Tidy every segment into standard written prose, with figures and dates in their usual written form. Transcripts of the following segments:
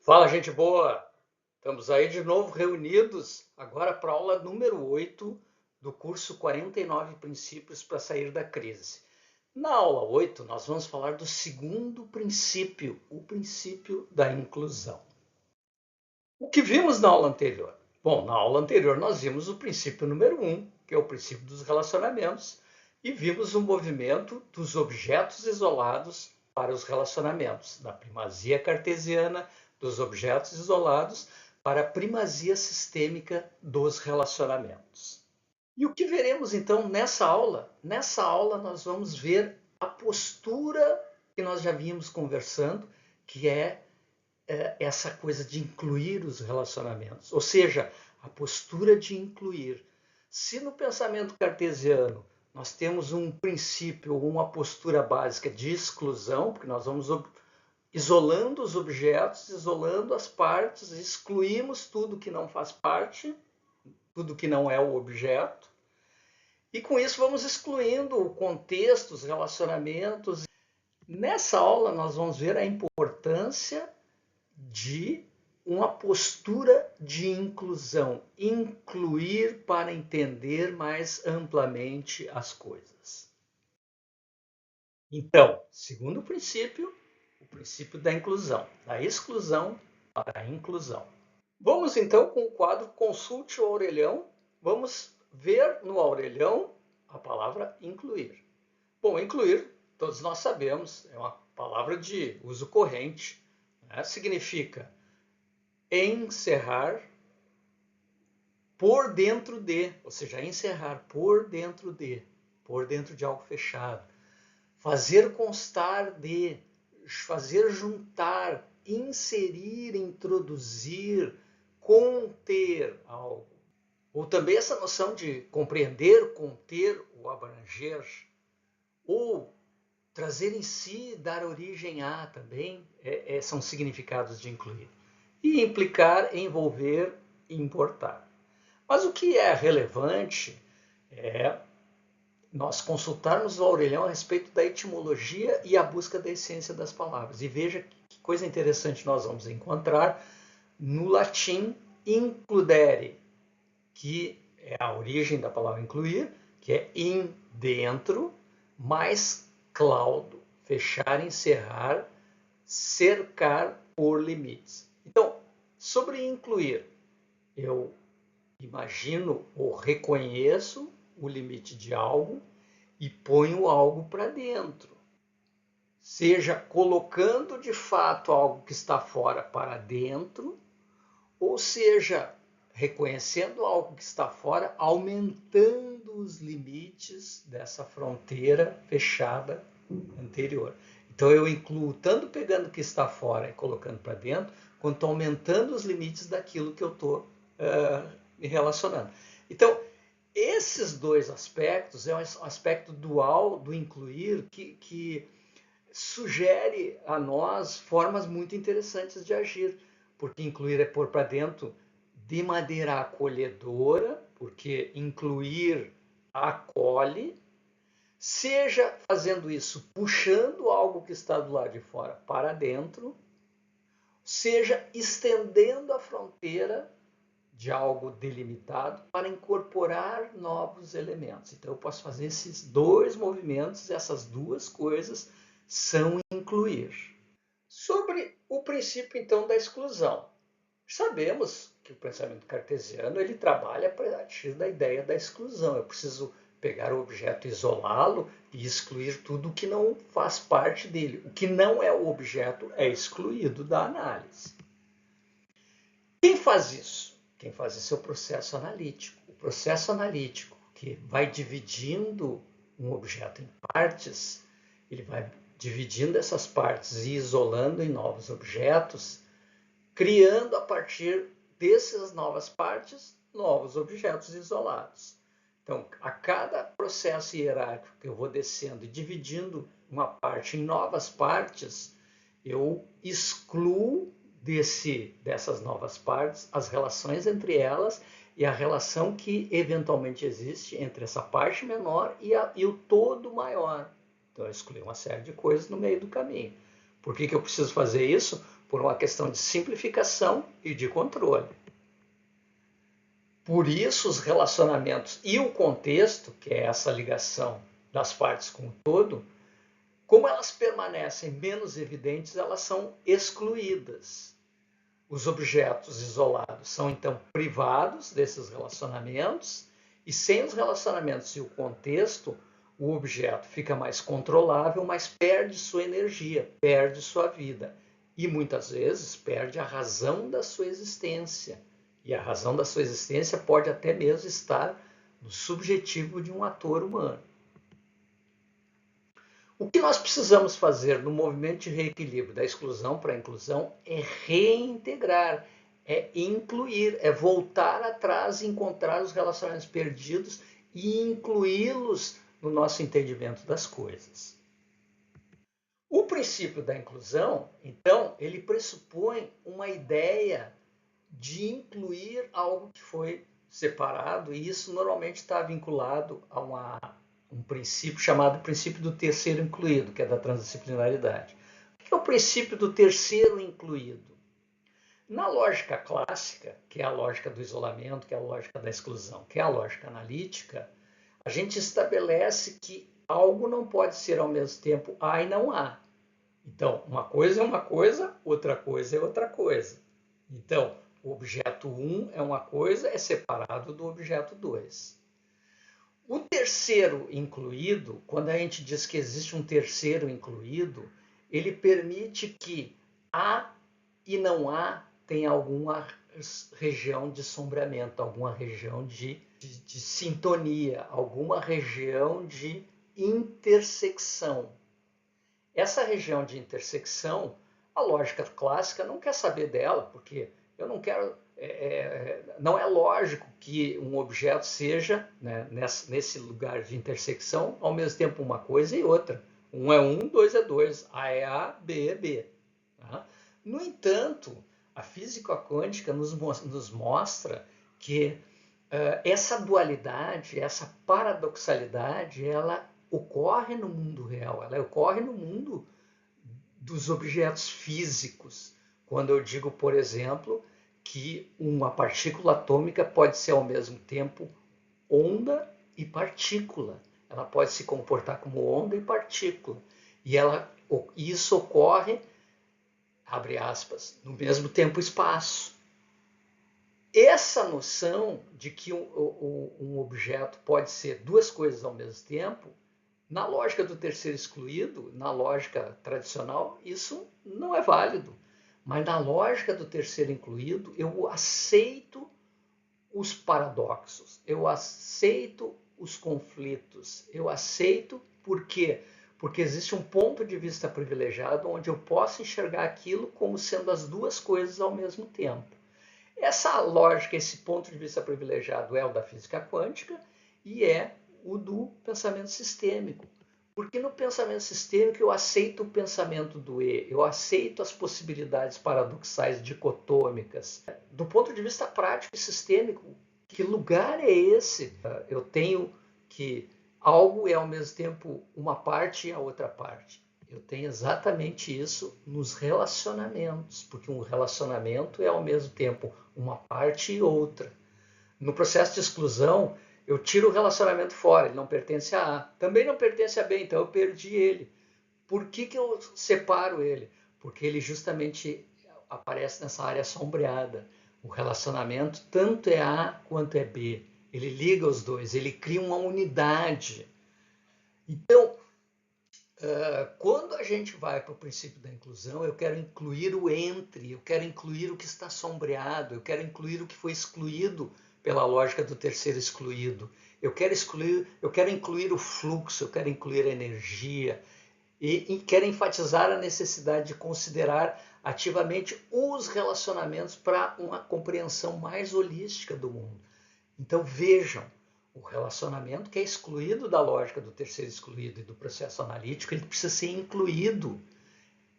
Fala, gente boa! Estamos aí de novo reunidos, agora para a aula número 8 do curso 49 Princípios para Sair da Crise. Na aula 8, nós vamos falar do segundo princípio, o princípio da inclusão. O que vimos na aula anterior? Bom, na aula anterior nós vimos o princípio número 1, que é o princípio dos relacionamentos, e vimos o movimento dos objetos isolados para os relacionamentos, da primazia cartesiana dos objetos isolados para a primazia sistêmica dos relacionamentos. E o que veremos então nessa aula? Nessa aula nós vamos ver a postura que nós já vínhamos conversando, que é essa coisa de incluir os relacionamentos, ou seja, a postura de incluir. Se no pensamento cartesiano nós temos um princípio, uma postura básica de exclusão, porque nós vamos isolando os objetos, isolando as partes, excluímos tudo que não faz parte, tudo que não é o objeto, e com isso vamos excluindo o contexto, os relacionamentos. Nessa aula nós vamos ver a importância de uma postura de inclusão, incluir para entender mais amplamente as coisas. Então, segundo princípio, o princípio da inclusão, da exclusão para a inclusão. Vamos então com o quadro Consulte o Aurelião, vamos ver no Aurelião a palavra incluir. Bom, incluir, todos nós sabemos, é uma palavra de uso corrente, né? Significa encerrar por dentro de, ou seja, encerrar por dentro de algo fechado. Fazer constar de, fazer juntar, inserir, introduzir, conter algo. Ou também essa noção de compreender, conter ou abranger. Ou trazer em si, dar origem a também, são significados de incluir. E implicar, envolver e importar. Mas o que é relevante é nós consultarmos o Aurelião a respeito da etimologia e a busca da essência das palavras. E veja que coisa interessante nós vamos encontrar no latim includere, que é a origem da palavra incluir, que é in, dentro, mais claudo, fechar, encerrar, cercar por limites. Então, sobre incluir, eu imagino ou reconheço o limite de algo e ponho algo para dentro. Seja colocando de fato algo que está fora para dentro, ou seja, reconhecendo algo que está fora, aumentando os limites dessa fronteira fechada anterior. Então eu incluo tanto pegando o que está fora e colocando para dentro, quanto aumentando os limites daquilo que eu estou me relacionando. Então, esses dois aspectos, é um aspecto dual do incluir que sugere a nós formas muito interessantes de agir, porque incluir é pôr para dentro de maneira acolhedora, porque incluir acolhe, seja fazendo isso puxando algo que está do lado de fora para dentro, seja estendendo a fronteira de algo delimitado para incorporar novos elementos. Então eu posso fazer esses dois movimentos, essas duas coisas são incluir. Sobre o princípio então da exclusão. Sabemos que o pensamento cartesiano ele trabalha a partir da ideia da exclusão. Eu preciso pegar o objeto, isolá-lo e excluir tudo que não faz parte dele. O que não é o objeto é excluído da análise. Quem faz isso? Quem faz isso é o processo analítico. O processo analítico que vai dividindo um objeto em partes, ele vai dividindo essas partes e isolando em novos objetos, criando a partir dessas novas partes, novos objetos isolados. Então, a cada processo hierárquico que eu vou descendo e dividindo uma parte em novas partes, eu excluo dessas novas partes as relações entre elas e a relação que eventualmente existe entre essa parte menor e o todo maior. Então, eu excluí uma série de coisas no meio do caminho. Por que eu preciso fazer isso? por uma questão de simplificação e de controle. Por isso, os relacionamentos e o contexto, que é essa ligação das partes com o todo, como elas permanecem menos evidentes, elas são excluídas. Os objetos isolados são, então, privados desses relacionamentos, e sem os relacionamentos e o contexto, o objeto fica mais controlável, mas perde sua energia, perde sua vida. E muitas vezes perde a razão da sua existência. E a razão da sua existência pode até mesmo estar no subjetivo de um ator humano. O que nós precisamos fazer no movimento de reequilíbrio da exclusão para a inclusão é reintegrar, é incluir, é voltar atrás e encontrar os relacionamentos perdidos e incluí-los no nosso entendimento das coisas. O princípio da inclusão, então, ele pressupõe uma ideia de incluir algo que foi separado, e isso normalmente está vinculado a um princípio chamado princípio do terceiro incluído, que é da transdisciplinaridade. O que é o princípio do terceiro incluído? Na lógica clássica, que é a lógica do isolamento, que é a lógica da exclusão, que é a lógica analítica, a gente estabelece que algo não pode ser ao mesmo tempo A e não A. Então, uma coisa é uma coisa, outra coisa é outra coisa. Então, o objeto 1 é uma coisa, é separado do objeto 2. O terceiro incluído, quando a gente diz que existe um terceiro incluído, ele permite que A e não A tenha alguma região de sombreamento, alguma região de sintonia, alguma região de intersecção. Essa região de intersecção, a lógica clássica não quer saber dela, porque eu não quero. Não é lógico que um objeto seja, né, nesse lugar de intersecção, ao mesmo tempo uma coisa e outra. Um é um, dois é dois. A é A, B é B. Tá? No entanto, a física quântica nos mostra que essa dualidade, essa paradoxalidade, ela ocorre no mundo real, ela ocorre no mundo dos objetos físicos. Quando eu digo, por exemplo, que uma partícula atômica pode ser ao mesmo tempo onda e partícula. Ela pode se comportar como onda e partícula. E isso ocorre, abre aspas, no mesmo tempo e espaço. Essa noção de que um objeto pode ser duas coisas ao mesmo tempo, na lógica do terceiro excluído, na lógica tradicional, isso não é válido. Mas na lógica do terceiro incluído, eu aceito os paradoxos, eu aceito os conflitos, eu aceito por quê? Porque existe um ponto de vista privilegiado onde eu posso enxergar aquilo como sendo as duas coisas ao mesmo tempo. Essa lógica, esse ponto de vista privilegiado é o da física quântica e é o do pensamento sistêmico. Porque no pensamento sistêmico eu aceito o pensamento do E, eu aceito as possibilidades paradoxais dicotômicas. Do ponto de vista prático e sistêmico, que lugar é esse? Eu tenho que algo é ao mesmo tempo uma parte e a outra parte. Eu tenho exatamente isso nos relacionamentos, porque um relacionamento é ao mesmo tempo uma parte e outra. No processo de exclusão, eu tiro o relacionamento fora, ele não pertence a A. Também não pertence a B, então eu perdi ele. Por que eu separo ele? Porque ele justamente aparece nessa área sombreada. O relacionamento tanto é A quanto é B. Ele liga os dois, ele cria uma unidade. Então, quando a gente vai para o princípio da inclusão, eu quero incluir o entre, eu quero incluir o que está sombreado, eu quero incluir o que foi excluído pela lógica do terceiro excluído. Eu quero incluir o fluxo, eu quero incluir a energia e quero enfatizar a necessidade de considerar ativamente os relacionamentos para uma compreensão mais holística do mundo. Então vejam, o relacionamento que é excluído da lógica do terceiro excluído e do processo analítico, ele precisa ser incluído,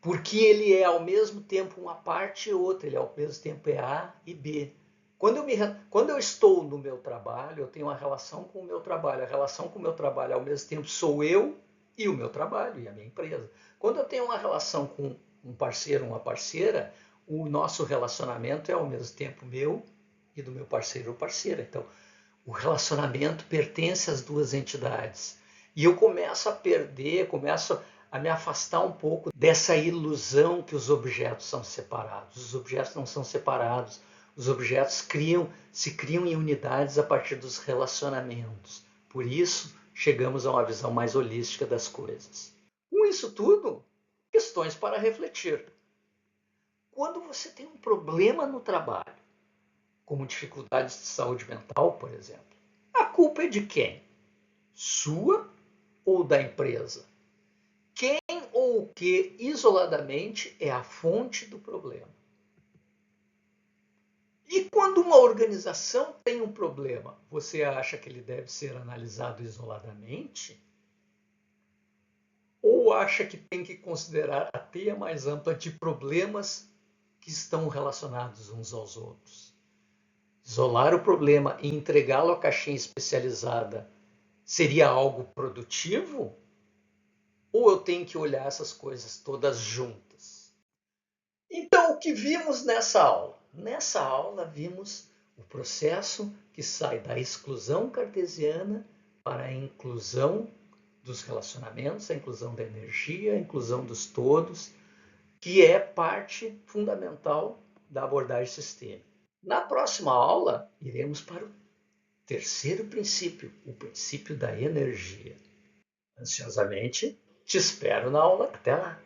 porque ele é ao mesmo tempo uma parte e outra, ele ao mesmo tempo é A e B. Quando eu estou no meu trabalho, eu tenho uma relação com o meu trabalho. A relação com o meu trabalho, ao mesmo tempo, sou eu e o meu trabalho e a minha empresa. Quando eu tenho uma relação com um parceiro, uma parceira, o nosso relacionamento é ao mesmo tempo meu e do meu parceiro ou parceira. Então, o relacionamento pertence às duas entidades. E eu começo a perder, começo a me afastar um pouco dessa ilusão que os objetos são separados. Os objetos não são separados. Os objetos se criam em unidades a partir dos relacionamentos. Por isso, chegamos a uma visão mais holística das coisas. Com isso tudo, questões para refletir. Quando você tem um problema no trabalho, como dificuldades de saúde mental, por exemplo, a culpa é de quem? Sua ou da empresa? Quem ou o que isoladamente é a fonte do problema? E quando uma organização tem um problema, você acha que ele deve ser analisado isoladamente? Ou acha que tem que considerar a teia mais ampla de problemas que estão relacionados uns aos outros? Isolar o problema e entregá-lo à caixinha especializada seria algo produtivo? Ou eu tenho que olhar essas coisas todas juntas? Então, o que vimos nessa aula? Nessa aula, vimos o processo que sai da exclusão cartesiana para a inclusão dos relacionamentos, a inclusão da energia, a inclusão dos todos, que é parte fundamental da abordagem sistêmica. Na próxima aula, iremos para o terceiro princípio, o princípio da energia. Ansiosamente, te espero na aula. Até lá!